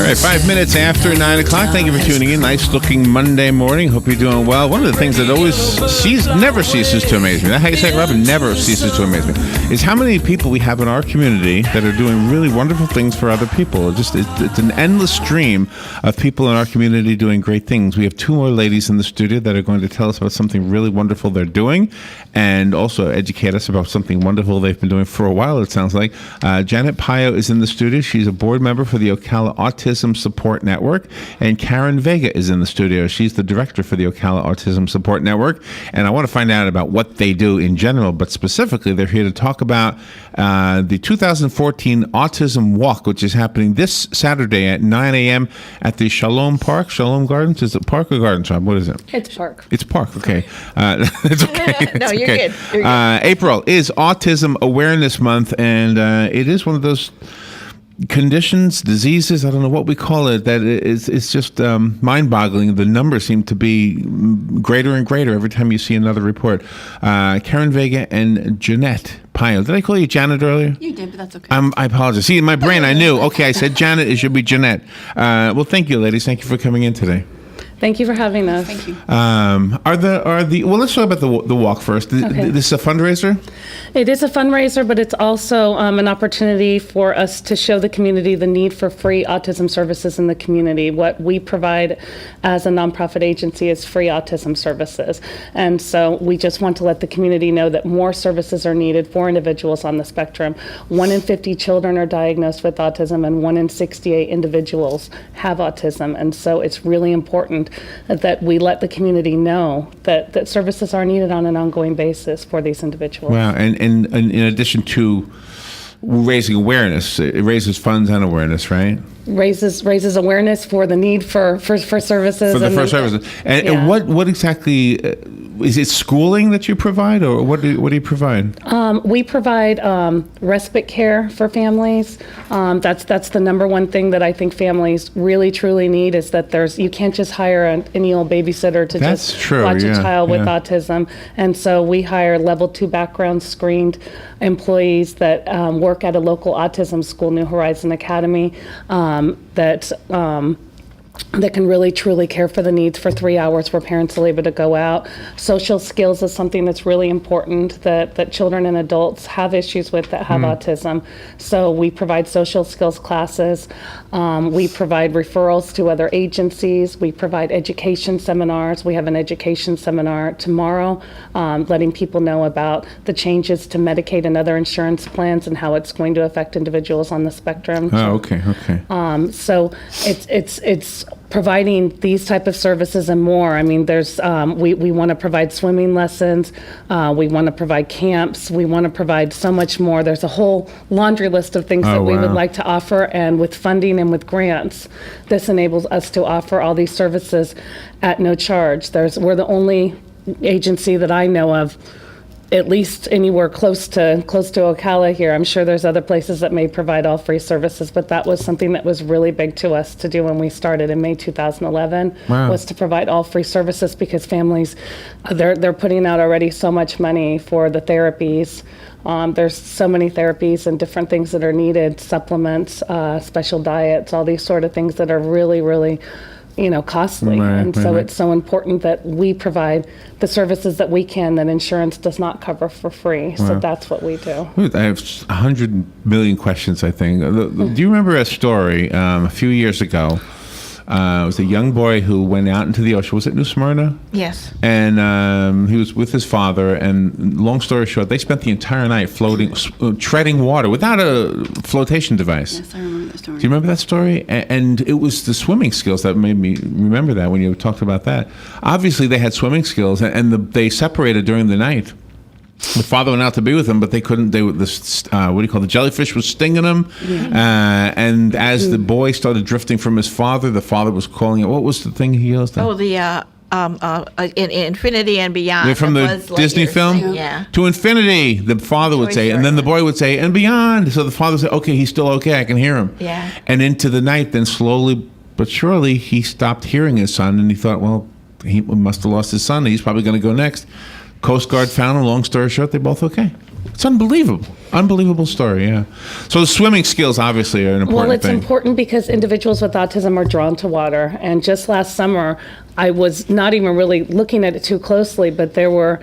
right, 5 minutes after 9 o'clock. Thank you for tuning in. Nice looking Monday morning. Hope you're doing well. One of the things that never ceases to amaze me, that how you say it, Robin, never ceases to amaze me, is how many people we have in our community that are doing really wonderful things for other people. It's an endless stream of people in our community doing great things. We have two more ladies in the studio that are going to tell us about something really wonderful they're doing and also educate us about something wonderful they've been doing for a while, it sounds like. Jeanette is in the studio. She's a board member for the Ocala Autism Support Network. And Karen Vega is in the studio. She's the director for the Ocala Autism Support Network. And I want to find out about what they do in general, but specifically they're here to talk about the 2014 Autism Walk, which is happening this Saturday at 9 a.m. at the Shalom Gardens. Is it park or garden shop? What is it? It's park. It's park, okay. It's okay. No, you're okay. good. You're good. April is Autism Awareness Month, and it is one of those conditions, diseases, I don't know what we call it, that it's just mind-boggling. The numbers seem to be greater and greater every time you see another report. Karen Vega and Jeanette. Did I call you Janet earlier? You did, but that's okay. I apologize. See, in my brain, I knew. Okay, I said Janet. It should be Jeanette. Well, thank you, ladies. Thank you for coming in today. Thank you for having us. Thank you. Let's talk about the walk first. Okay. This is a fundraiser? It is a fundraiser, but it's also an opportunity for us to show the community the need for free autism services in the community. What we provide as a nonprofit agency is free autism services. And so we just want to let the community know that more services are needed for individuals on the spectrum. 1 in 50 children are diagnosed with autism, and 1 in 68 individuals have autism. And so it's really important that we let the community know that services are needed on an ongoing basis for these individuals. Wow, and in addition to raising awareness, it raises funds and awareness, right? Raises awareness for the need for services. And what exactly is it? Schooling that you provide, or what do you provide? We provide respite care for families. That's the number one thing that I think families really truly need, is that you can't just hire any old babysitter to watch a child with autism. And so we hire level 2 background screened employees that work at a local autism school, New Horizon Academy, that can really truly care for the needs for 3 hours where parents are able to go out. Social skills is something that's really important that children and adults have issues with that have autism. So we provide social skills classes. We provide referrals to other agencies. We provide education seminars. We have an education seminar tomorrow, letting people know about the changes to Medicaid and other insurance plans and how it's going to affect individuals on the spectrum. Oh, okay. So it's providing these type of services and more. I mean, there's we want to provide swimming lessons. We want to provide camps. We want to provide so much more. There's a whole laundry list of things that we would like to offer, and with funding and with grants, this enables us to offer all these services at no charge. We're the only agency that I know of, at least anywhere close to Ocala here. I'm sure there's other places that may provide all free services, but that was something that was really big to us to do when we started in May 2011. Wow. Was to provide all free services, because families, they're putting out already so much money for the therapies. There's so many therapies and different things that are needed, supplements, special diets, all these sort of things that are really, really costly. So it's so important that we provide the services that we can, that insurance does not cover for free. So that's what we do. I have 100 million questions, I think. Do you remember a story a few years ago? It was a young boy who went out into the ocean. Was it New Smyrna? Yes. And he was with his father, and long story short, they spent the entire night floating, treading water without a flotation device. Yes, I remember that story. Do you remember that story? And it was the swimming skills that made me remember that when you talked about that. Obviously, they had swimming skills, and they separated during the night. The father went out to be with him, but they couldn't. The jellyfish was stinging him, and as the boy started drifting from his father, the father was calling it. What was the thing he yelled? Oh, the in Infinity and Beyond. From the Disney film? Yeah. To infinity, the father would say, and then the boy would say, and beyond. So the father would say, okay, he's still okay, I can hear him. Yeah. And into the night, then slowly but surely, he stopped hearing his son, and he thought, well, he must have lost his son. He's probably going to go next. Coast Guard found him. Long story short, they're both okay. It's unbelievable. Unbelievable story, yeah. So the swimming skills obviously are an important Well, it's thing. important because individuals with autism are drawn to water. And just last summer, I was not even really looking at it too closely, but there were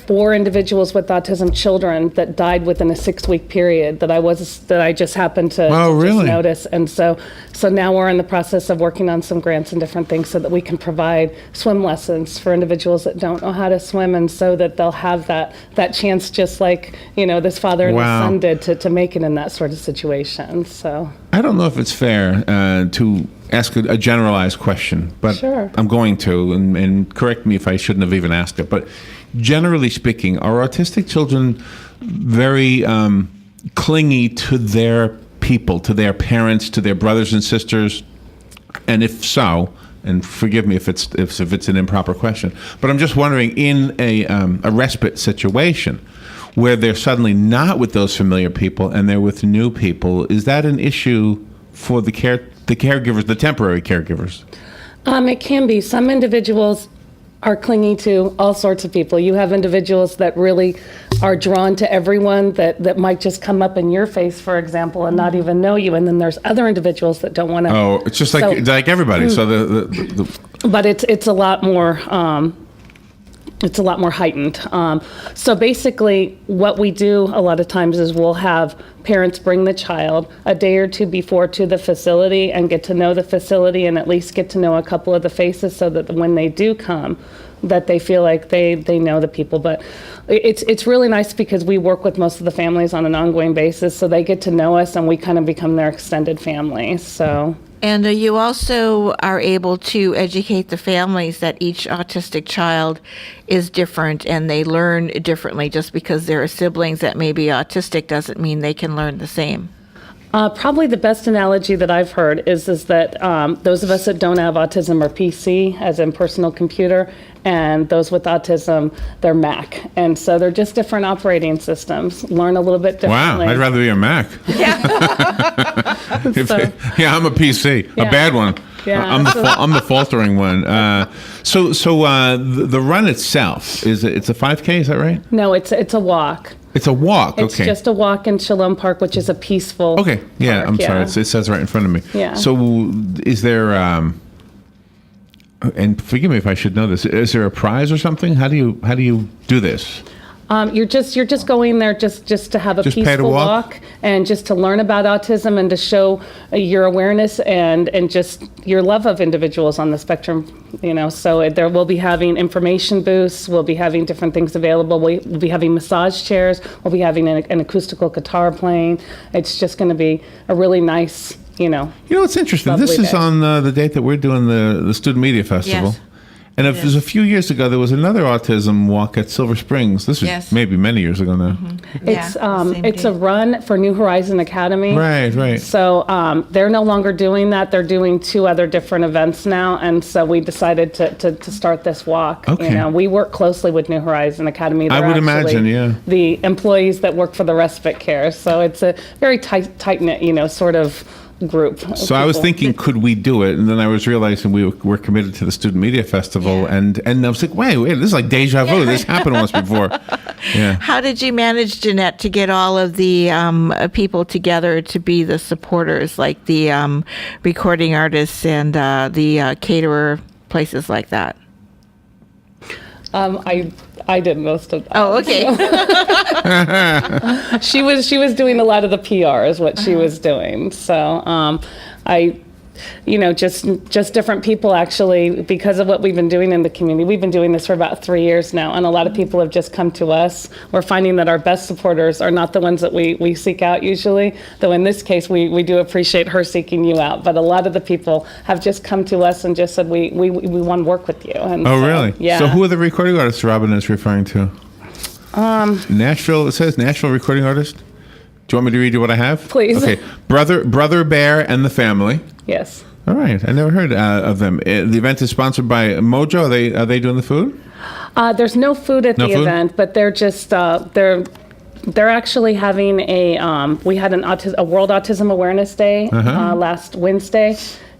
4 individuals with autism children that died within a 6-week period that I just happened to, Oh, to really? just notice. And so now we're in the process of working on some grants and different things so that we can provide swim lessons for individuals that don't know how to swim, and so that they'll have that chance, just like, this father and Wow. his son did, to make it in that sort of situation. So. I don't know if it's fair to ask a generalized question, but Sure. I'm going to, and correct me if I shouldn't have even asked it. But generally speaking, are autistic children very clingy to their people, to their parents, to their brothers and sisters? And if so, and forgive me if it's an improper question, but I'm just wondering, in a respite situation where they're suddenly not with those familiar people and they're with new people, is that an issue for the caregivers, the temporary caregivers? It can be. Some individuals are clingy to all sorts of people. You have individuals that really are drawn to everyone that might just come up in your face, for example, and not even know you. And then there's other individuals that don't want to. Oh, it's just like everybody. So the But it's a lot more. It's a lot more heightened. So basically, what we do a lot of times is we'll have parents bring the child a day or two before to the facility and get to know the facility and at least get to know a couple of the faces, so that when they do come, that they feel like they know the people. But it's really nice because we work with most of the families on an ongoing basis, so they get to know us and we kind of become their extended family. So. And you also are able to educate the families that each autistic child is different and they learn differently. Just because there are siblings that may be autistic doesn't mean they can learn the same. Probably the best analogy that I've heard is that those of us that don't have autism are PC, as in personal computer, and those with autism, they're Mac. And so they're just different operating systems, learn a little bit differently. wow, I'd rather be a Mac. So- Yeah, I'm a PC, a Yeah. bad one. Yeah. I'm the faltering one. So the run itself it's a 5K, is that right? No, it's a walk. It's a walk. It's okay. just a walk in Shalom Park, which is a peaceful Okay. Yeah, park, I'm sorry. yeah. It says right in front of me. Yeah. So is there and forgive me if I should know this, is there a prize or something? How do you do this? You're just going there just to have a Just pay to peaceful walk? walk and just to learn about autism and to show your awareness and just your love of individuals on the spectrum. So there we'll be having information booths. We'll be having different things available. We'll be having massage chairs. We'll be having an acoustical guitar playing. It's just going to be a really nice, It's interesting. Lovely This is day. on the date that we're doing the Student Media Festival. Yes. And if it was a few years ago, there was another autism walk at Silver Springs. This was Yes. maybe many years ago now. It's a run for New Horizon Academy. Right. So they're no longer doing that. They're doing 2 other different events now, and so we decided to start this walk. Okay. We work closely with New Horizon Academy. I They're would actually imagine, yeah. the employees that work for the respite care. So it's a very tight knit, sort of group. of So I was people. thinking, could we do it? And then I was realizing we were committed to the Student Media Festival. And I was like, wait, this is like deja vu. This happened once before. Yeah. How did you manage, Jeanette, to get all of the people together to be the supporters, like the recording artists and the caterer, places like that? I did most of that. Oh, okay. She was doing a lot of the PR is what she was doing. So just different people actually, because of what we've been doing in the community. We've been doing this for about 3 years now, and a lot of people have just come to us. We're finding that our best supporters are not the ones that we seek out usually, though in this case we do appreciate her seeking you out. But a lot of the people have just come to us and just said, we want to work with you. And Oh, so, really? Yeah. So who are the recording artists Robin is referring to? Nashville, it says Nashville recording artist. Do you want me to read you what I have? Please. Okay. Brother Bear and the Family. Yes. All right. I never heard of them. The event is sponsored by Mojo. Are they doing the food? There's no food at No the food? event, but they're just they're actually having we had a World Autism Awareness Day last Wednesday,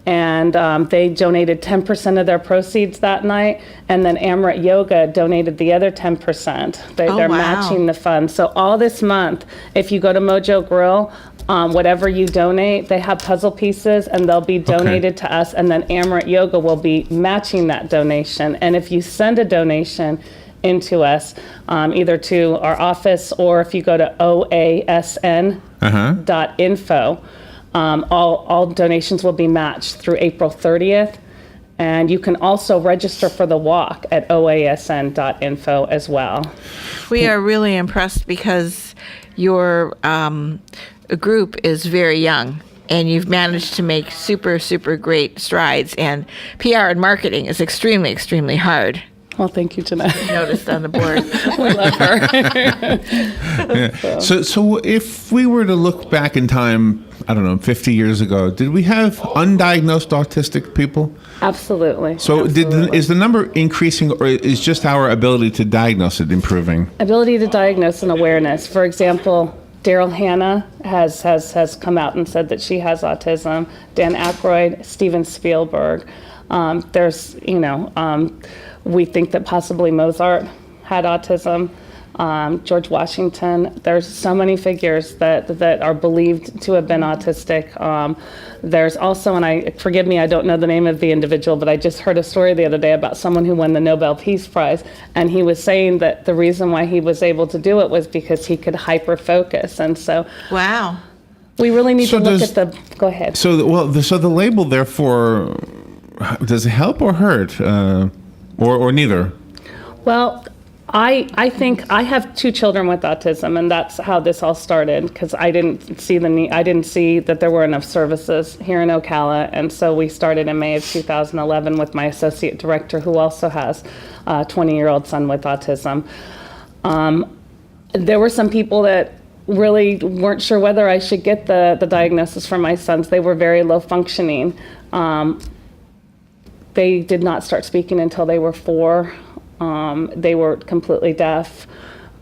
and they donated 10% of their proceeds that night, and then Amaret Yoga donated the other 10%. They're wow. matching the funds. So all this month, if you go to Mojo Grill, whatever you donate, they have puzzle pieces, and they'll be donated to us, and then Amaret Yoga will be matching that donation. And if you send a donation into us, either to our office, or if you go to oasn.info, all donations will be matched through April 30th. And you can also register for the walk at oasn.info as well. We are really impressed because your group is very young, and you've managed to make super, super great strides. And PR and marketing is extremely, extremely hard. Well, thank you, Jeanette. Noticed on the board. We love her. Yeah. So if we were to look back in time, I don't know, 50 years ago, did we have undiagnosed autistic people? Absolutely. So Absolutely. is the number increasing, or is just our ability to diagnose it improving? Ability to diagnose and awareness. For example, Daryl Hannah has come out and said that she has autism. Dan Aykroyd, Steven Spielberg. We think that possibly Mozart had autism. George Washington. There's so many figures that are believed to have been autistic. There's also, and forgive me, I don't know the name of the individual, but I just heard a story the other day about someone who won the Nobel Peace Prize, and he was saying that the reason why he was able to do it was because he could hyper-focus. And so Wow. we really need to look at go ahead. So the label, therefore, does it help or hurt, or neither? Well, I think I have 2 children with autism, and that's how this all started, because I didn't see the need. I didn't see that there were enough services here in Ocala, and so we started in May of 2011 with my associate director, who also has a 20-year-old son with autism. There were some people that really weren't sure whether I should get the diagnosis for my sons. They were very low functioning. They did not start speaking until they were 4. They were completely deaf.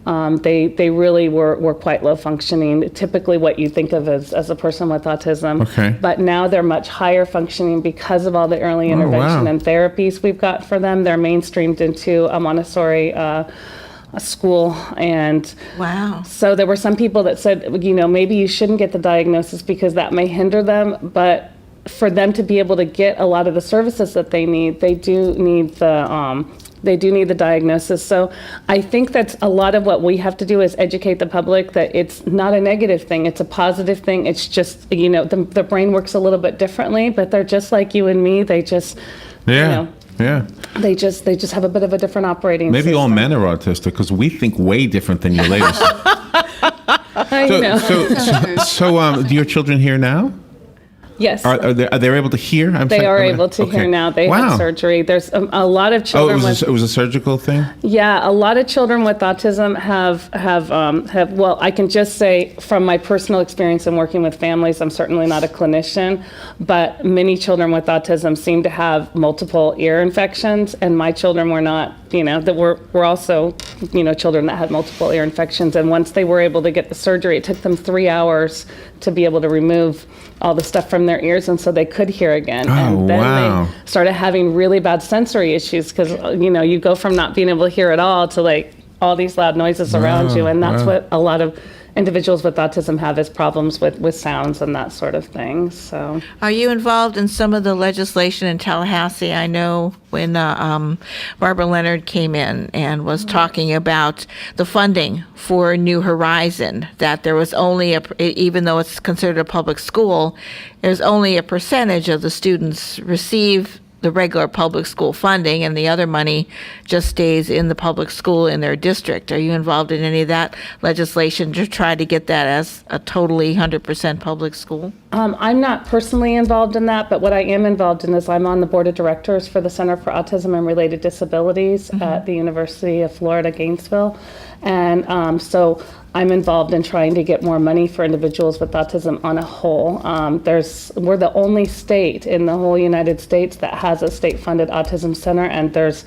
They really were quite low functioning, typically what you think of as a person with autism. Okay. But now they're much higher functioning because of all the early intervention wow. and therapies we've got for them. They're mainstreamed into a Montessori school. And Wow. so there were some people that said, maybe you shouldn't get the diagnosis because that may hinder them. But for them to be able to get a lot of the services that they need, they do need the diagnosis. So I think that's a lot of what we have to do is educate the public that it's not a negative thing, it's a positive thing. It's just, the brain works a little bit differently, but they're just like you and me. They just, Yeah. they just have a bit of a different operating Maybe system. all men are autistic because we think way different than you ladies. I know. So do your children hear now? Yes. Are they able to hear? They are able to hear now. They had surgery. There's a lot of children it was a surgical thing? Yeah, a lot of children with autism have well, I can just say from my personal experience in working with families, I'm certainly not a clinician, but many children with autism seem to have multiple ear infections, and my children were not, that were also, children that had multiple ear infections, and once they were able to get the surgery, it took them 3 hours to be able to remove all the stuff from their ears, and so they could hear again. And then they started having really bad sensory issues because, you go from not being able to hear at all to like all these loud noises around you, and that's what a lot of individuals with autism have is problems with sounds and that sort of thing. So, are you involved in some of the legislation in Tallahassee? I know when Barbara Leonard came in and was talking about the funding for New Horizon, that there was only even though it's considered a public school, there's only a percentage of the students receive the regular public school funding, and the other money just stays in the public school in their district. Are you involved in any of that legislation to try to get that as a totally 100% public school? I'm not personally involved in that, but what I am involved in is I'm on the board of directors for the Center for Autism and Related Disabilities at the University of Florida, Gainesville. And so I'm involved in trying to get more money for individuals with autism on a whole. We're the only state in the whole United States that has a state-funded autism center, and there's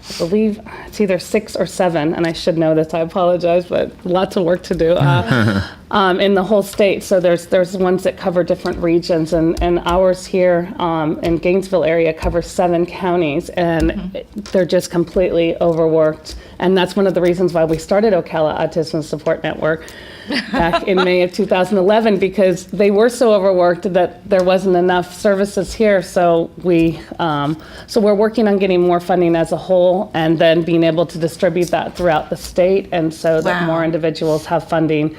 I believe it's either 6 or 7, and I should know this, I apologize, but lots of work to do, in the whole state. So there's ones that cover different regions, and ours here in Gainesville area covers 7 counties, and they're just completely overworked. And that's one of the reasons why we started Ocala Autism Support Network back in May of 2011, because they were so overworked that there wasn't enough services here. So we're working on getting more funding as a whole, and then being able to distribute that throughout the state, and so that more individuals have funding.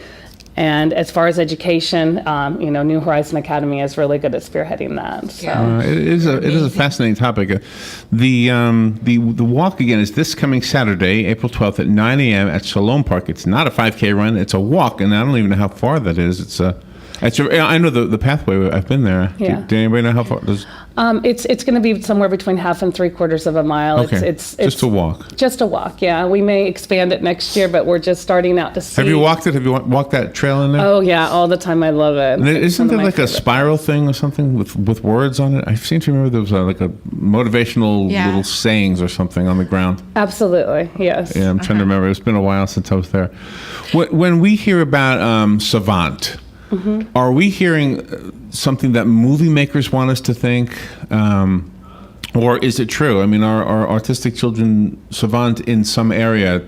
And as far as education, New Horizon Academy is really good at spearheading that. So. It is a fascinating topic. The walk again is this coming Saturday, April 12th at 9 a.m. at Shalom Park. It's not a 5K run; it's a walk, and I don't even know how far that is. I know the pathway. I've been there. Yeah. Do anybody know how far? It's going to be somewhere between 1/2 and 3/4 of a mile. Okay. It's just a walk. Just a walk, yeah. We may expand it next year, but we're just starting out to see. Have you walked it? Have you walked that trail in there? Oh, yeah, all the time. I love it. And isn't there like a spiral thing or something with words on it? I seem to remember there was like a motivational little sayings or something on the ground. Absolutely, yes. Yeah, I'm trying to remember. It's been a while since I was there. When we hear about Savant, are we hearing something that movie makers want us to think? Or is it true? I mean, are autistic children savant in some area,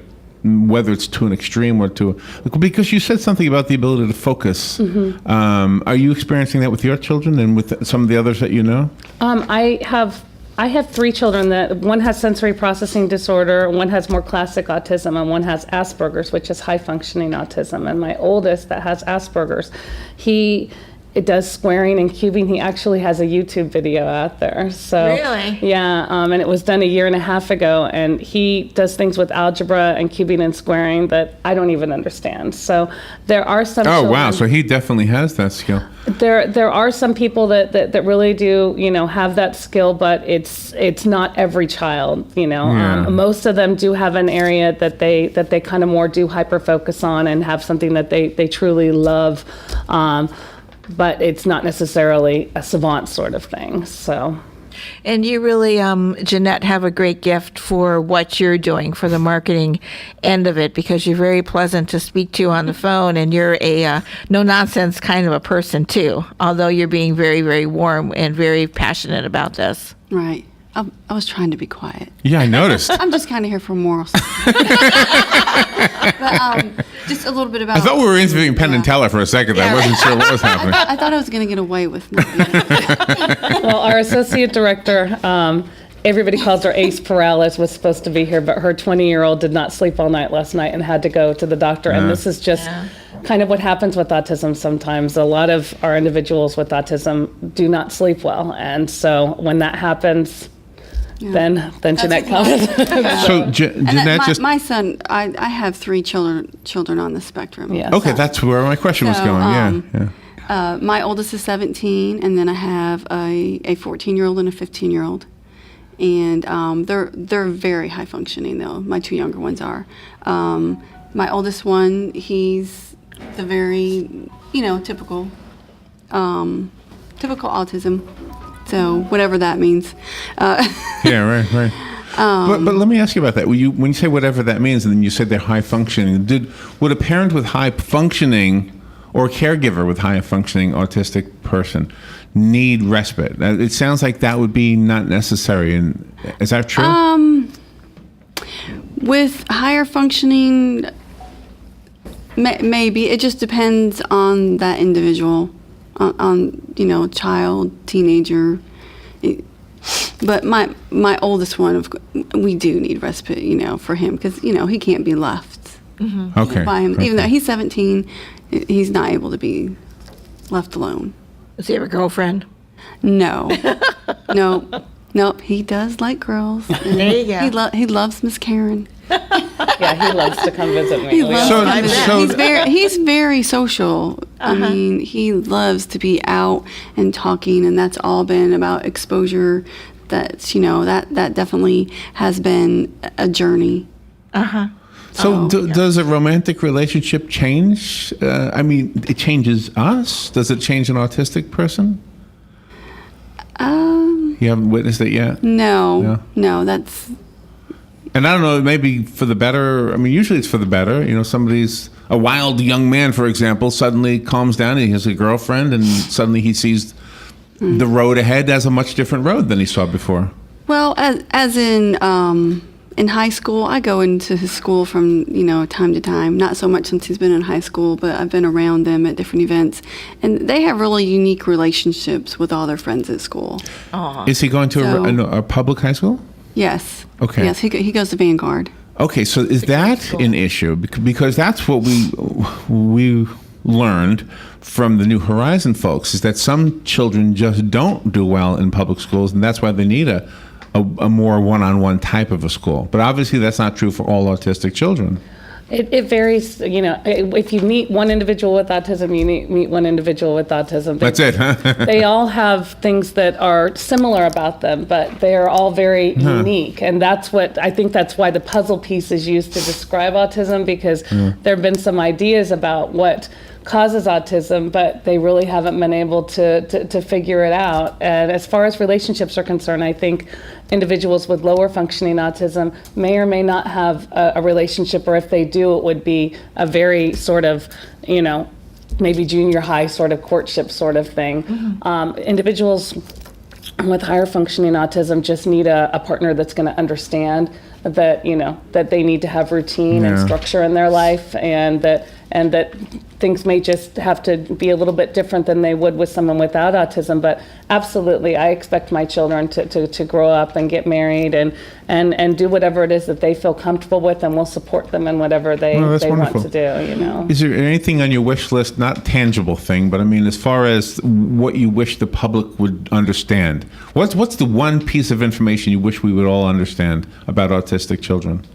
whether it's to an extreme or to... Because you said something about the ability to focus. Are you experiencing that with your children and with some of the others that you know? I have 3 children. That one has sensory processing disorder, one has more classic autism, and one has Asperger's, which is high functioning autism. And my oldest that has Asperger's, it does squaring and cubing. He actually has a YouTube video out there. So Really? Yeah, and it was done 1.5 years ago, and he does things with algebra and cubing and squaring that I don't even understand. So there are some children, wow, so he definitely has that skill. There are some people that really do, have that skill, but it's not every child, Most of them do have an area that they kind of more do hyper focus on and have something that they truly love. But it's not necessarily a savant sort of thing, so. And you really, Jeanette, have a great gift for what you're doing for the marketing end of it, because you're very pleasant to speak to on the phone, and you're a no-nonsense kind of a person, too, although you're being very, very warm and very passionate about this. Right. I was trying to be quiet. Yeah, I noticed. I'm just kind of here for moral support. But just a little bit about... I thought we were interviewing Penn and Teller for a second. Yeah, I wasn't sure what was happening. I thought I was going to get away with not being... Well, our associate director, everybody calls her Ace Perales, was supposed to be here, but her 20-year-old did not sleep all night last night and had to go to the doctor. And this is just kind of what happens with autism sometimes. A lot of our individuals with autism do not sleep well. And so when that happens... Then Jeanette comes. So Jeanette, my son, I have 3 children on the spectrum. Yeah. Okay, that's where my question was going. My oldest is 17, and then I have a 14-year-old and a 15-year-old, and they're very high functioning though. My 2 younger ones are. My oldest one, he's the very typical autism. So whatever that means. Yeah, right. But let me ask you about that. When you say whatever that means, and then you said they're high functioning, would a parent with high functioning or a caregiver with high functioning autistic person need respite? It sounds like that would be not necessary. And is that true? With higher functioning, maybe. It just depends on that individual. On child, teenager, but my oldest one, we do need respite, for him, because he can't be left Okay. by him. Even though he's 17, he's not able to be left alone. Does he have a girlfriend? No, nope. He does like girls. There you go. He loves Miss Karen. Yeah, he loves to come visit me. He loves So- to do that. so- He's very social. I mean, he loves to be out and talking, and that's all been about exposure. That's that definitely has been a journey. So does a romantic relationship change? I mean, it changes us. Does it change an autistic person? You haven't witnessed it yet? No, that's And I don't know, maybe for the better. I mean, usually it's for the better. You know, somebody's a wild young man, for example, suddenly calms down and he has a girlfriend, and suddenly he sees the road ahead as a much different road than he saw before. Well, as in high school, I go into his school from, time to time. Not so much since he's been in high school, but I've been around them at different events. And they have really unique relationships with all their friends at school. Is he going to a public high school? Yes. Okay. Yes, he goes to Vanguard. Okay, so is that an issue? Because that's what we learned from the New Horizon folks, is that some children just don't do well in public schools, and that's why they need a more one-on-one type of a school. But obviously that's not true for all autistic children. It varies, if you meet one individual with autism, you meet one individual with autism. That's it, huh? They all have things that are similar about them, but they are all very unique. And that's why the puzzle piece is used to describe autism, because there have been some ideas about what causes autism, but they really haven't been able to figure it out. And as far as relationships are concerned, I think individuals with lower functioning autism may or may not have a relationship, or if they do, it would be a very sort of, maybe junior high sort of courtship sort of thing. Individuals with higher functioning autism just need a partner that's going to understand that, that they need to have routine and structure in their life, and that things may just have to be a little bit different than they would with someone without autism. But absolutely, I expect my children to grow up and get married and do whatever it is that they feel comfortable with, and we'll support them in whatever they want to do, Is there anything on your wish list, not tangible thing, but I mean, as far as what you wish the public would understand? What's the one piece of information you wish we would all understand about autistic children?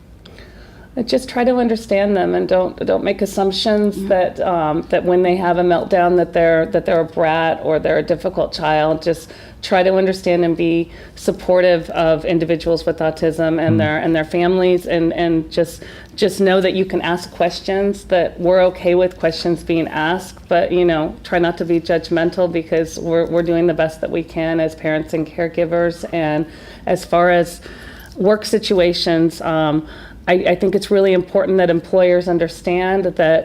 Just try to understand them, and don't make assumptions that when they have a meltdown that they're a brat or they're a difficult child. Just try to understand and be supportive of individuals with autism and their families, and just know that you can ask questions, that we're okay with questions being asked, but try not to be judgmental, because we're doing the best that we can as parents and caregivers. And as far as work situations, I think it's really important that employers understand that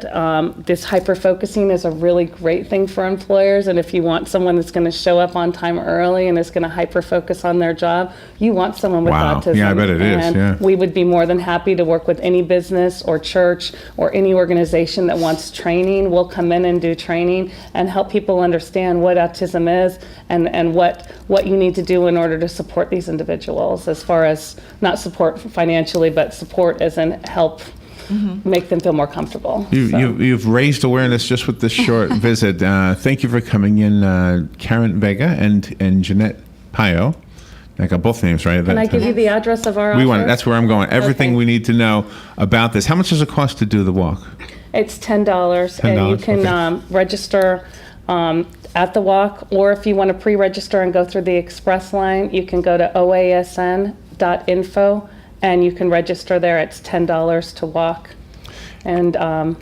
this hyper-focusing is a really great thing for employers. And if you want someone that's going to show up on time early and is going to hyper-focus on their job, you want someone with autism. Yeah, I bet it is. And we would be more than happy to work with any business or church or any organization that wants training. We'll come in and do training and help people understand what autism is and what you need to do in order to support these individuals, as far as not support financially, but support as in help make them feel more comfortable. You've raised awareness just with this short visit. Thank you for coming in, Karen Vega and Jeanette Pio. I got both names right. Can I give you the address of our office? That's where I'm going. Everything we need to know about this. How much does it cost to do the walk? It's $10, and you can register at the walk, or if you want to pre-register and go through the express line, you can go to oasn.info. And you can register there. It's $10 to walk and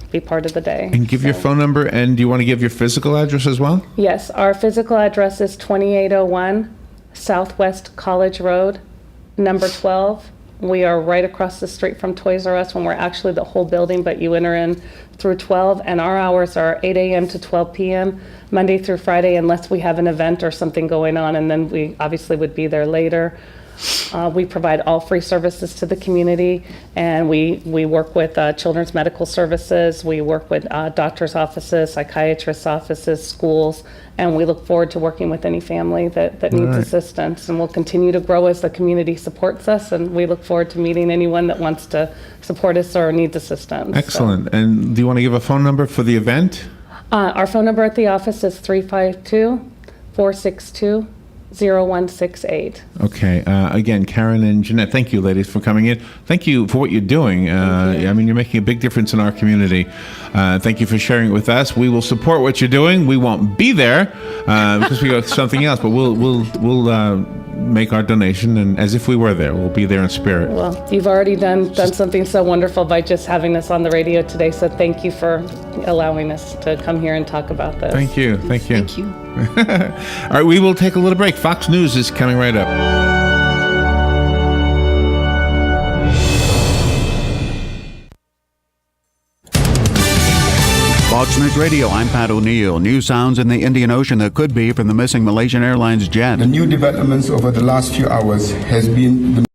be part of the day. And give your phone number, and do you want to give your physical address as well? Yes, our physical address is 2801 Southwest College Road, number 12. We are right across the street from Toys R Us, when we're actually the whole building, but you enter in through 12. And our hours are 8 a.m. to 12 p.m., Monday through Friday, unless we have an event or something going on, and then we obviously would be there later. We provide all free services to the community, and we work with children's medical services. We work with doctors' offices, psychiatrists' offices, schools, and we look forward to working with any family that needs assistance. And we'll continue to grow as the community supports us, and we look forward to meeting anyone that wants to support us or needs assistance. Excellent. So. And do you want to give a phone number for the event? Our phone number at the office is 352-462-0168. Okay. Again, Karen and Jeanette, thank you, ladies, for coming in. Thank you for what you're doing. I mean, you're making a big difference in our community. Thank you for sharing it with us. We will support what you're doing. We won't be there because we got something else, but we'll make our donation, and as if we were there, we'll be there in spirit. Well, you've already done something so wonderful by just having us on the radio today. So thank you for allowing us to come here and talk about this. Thank you. Thank you. All right, we will take a little break. Fox News is coming right up. Fox News Radio, I'm Pat O'Neill. New sounds in the Indian Ocean that could be from the missing Malaysian Airlines jet. The new developments over the last few hours has been the